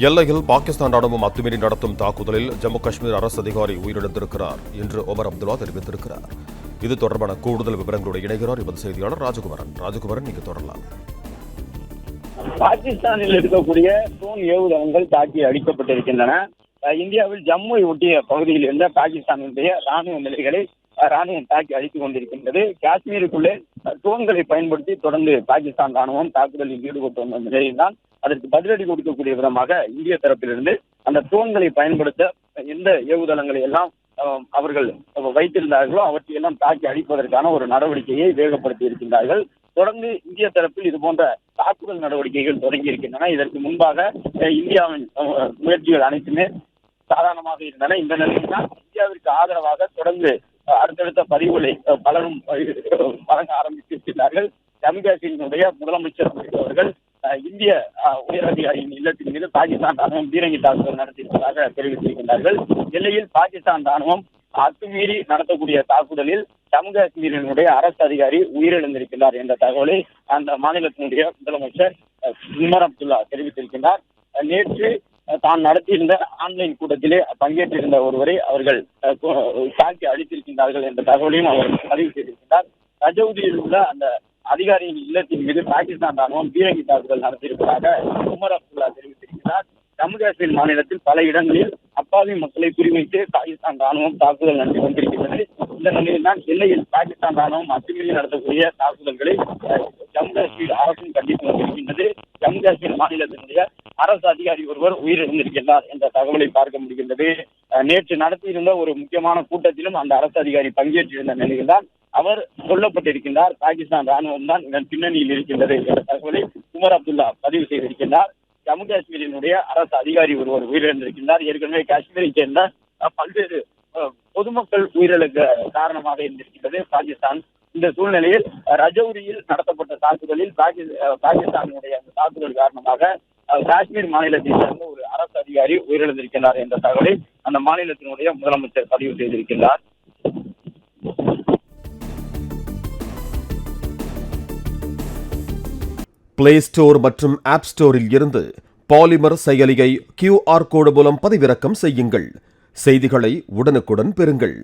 எல்லையில் பாகிஸ்தான் ராணுவம் அத்துமீறி நடத்தும் தாக்குதலில் ஜம்மு காஷ்மீர் அரசு அதிகாரி உயிரிழந்திருக்கிறார் என்று ஒமர் அப்துல்லா தெரிவித்திருக்கிறார். இது தொடர்பான கூடுதல் விவரங்களோடு இணைகிறார் எமது செய்தியாளர் ராஜகுமரன். நீங்க தொடரலாம். பாகிஸ்தானில் இருக்கக்கூடிய ட்ரோன் ஏவுதளங்கள் தாக்கி அழிக்கப்பட்டிருக்கின்றன. இந்தியாவில் ஜம்முவை ஒட்டிய பகுதியில் இருந்த பாகிஸ்தானுடைய ராணுவ நிலைகளை ராணுவம் தாக்கி அழித்துக் கொண்டிருக்கின்றது. காஷ்மீருக்குள்ளே ட்ரோன்களை பயன்படுத்தி தொடர்ந்து பாகிஸ்தான் ராணுவம் தாக்குதலில் ஈடுபட்டு வந்த நிலையில்தான் அதற்கு பதிலடி கொடுக்கக்கூடிய விதமாக இந்திய தரப்பிலிருந்து அந்த ட்ரோன்களை பயன்படுத்த எந்த ஏவுதளங்களை எல்லாம் அவர்கள் வைத்திருந்தார்களோ அவற்றையெல்லாம் தாக்கி அழிப்பதற்கான ஒரு நடவடிக்கையை வேகப்படுத்தி இருக்கின்றார்கள். தொடர்ந்து இந்திய தரப்பில் இது போன்ற தாக்குதல் நடவடிக்கைகள் தொடங்கி இருக்கின்றன. இதற்கு முன்பாக இந்தியாவின் முயற்சிகள் அனைத்துமே சாதாரணமாக இருந்தன. இந்த நிலையில் தான் இந்தியாவிற்கு ஆதரவாக தொடர்ந்து அடுத்தடுத்த பதிவுகளை பலரும் வழங்க ஆரம்பித்திருக்கிறார்கள். ஜம்மு காஷ்மீரினுடைய முதலமைச்சர் அவர்கள் இந்திய உயர் அதிகாரியின் இல்லத்தின் மீது பாகிஸ்தான் ராணுவம் பீரங்கி தாக்குதல் நடத்தியிருப்பதாக தெரிவித்திருக்கின்றார்கள். எல்லையில் பாகிஸ்தான் ராணுவம் அத்துமீறி நடத்தக்கூடிய தாக்குதலில் ஜம்மு காஷ்மீரினுடைய அரசு அதிகாரி உயிரிழந்திருக்கிறார் என்ற தகவலை அந்த மாநிலத்தினுடைய முதலமைச்சர் உமர் அப்துல்லா தெரிவித்திருக்கிறார். நேற்று தான் நடத்தியிருந்த ஆன்லைன் கூட்டத்திலே பங்கேற்றிருந்த ஒருவரை அவர்கள் தாக்கி அழித்திருக்கின்றார்கள் என்ற தகவலையும் அவர் பதிவு செய்திருக்கிறார். ரஜௌரியில் உள்ள அந்த அதிகாரியின் இல்லத்தின் மீது பாகிஸ்தான் ராணுவம் பீரங்கி தாக்குதல் நடத்தியிருப்பதாக உமர் அப்துல்லா தெரிவித்திருக்கிறார். ஜம்மு காஷ்மீர் மாநிலத்தில் பல இடங்களில் அப்பாவி மக்களை குறிவைத்து பாகிஸ்தான் ராணுவம் தாக்குதல் நடத்தி வந்திருக்கிறது. இந்த நிலையில் தான் எல்லையில் பாகிஸ்தான் ராணுவம் அத்துமீறி நடத்தக்கூடிய தாக்குதல்களை ஜம்மு காஷ்மீர் அரசும் கண்டித்து வந்திருக்கின்றது. ஜம்மு காஷ்மீர் மாநிலத்தினுடைய அரசு அதிகாரி ஒருவர் உயிரிழந்திருக்கிறார் என்ற தகவலை பார்க்க முடிகின்றது. நேற்று நடத்தியிருந்த ஒரு முக்கியமான கூட்டத்திலும் அந்த அரசு அதிகாரி பங்கேற்றிருந்த நிலையில்தான் அவர் கொல்லப்பட்டிருக்கின்றார். பாகிஸ்தான் ராணுவம் தான் இதன் பின்னணியில் இருக்கின்றது என்ற தகவலை உமர் அப்துல்லா பதிவு செய்திருக்கின்றார். ஜம்மு காஷ்மீரினுடைய அரசு அதிகாரி ஒருவர் உயிரிழந்திருக்கின்றார். ஏற்கனவே காஷ்மீரை சேர்ந்த பல்வேறு பொதுமக்கள் உயிரிழக்க காரணமாக இருந்திருக்கின்றது பாகிஸ்தான். இந்த சூழ்நிலையில் ரஜௌரியில் நடத்தப்பட்ட தாக்குதலில் பாகிஸ்தானுடைய அந்த தாக்குதல் காரணமாக காஷ்மீர் மாநிலத்தை சேர்ந்த ஒரு அரசு அதிகாரி உயிரிழந்திருக்கிறார் என்ற தகவலை அந்த மாநிலத்தினுடைய முதலமைச்சர் பதிவு செய்திருக்கிறார். பிளே ஸ்டோர் மற்றும் ஆப் ஸ்டோரில் இருந்து பாலிமர் செயலியை QR கோடு மூலம் பதிவிறக்கம் செய்யுங்கள். செய்திகளை உடனுக்குடன் பெறுங்கள்.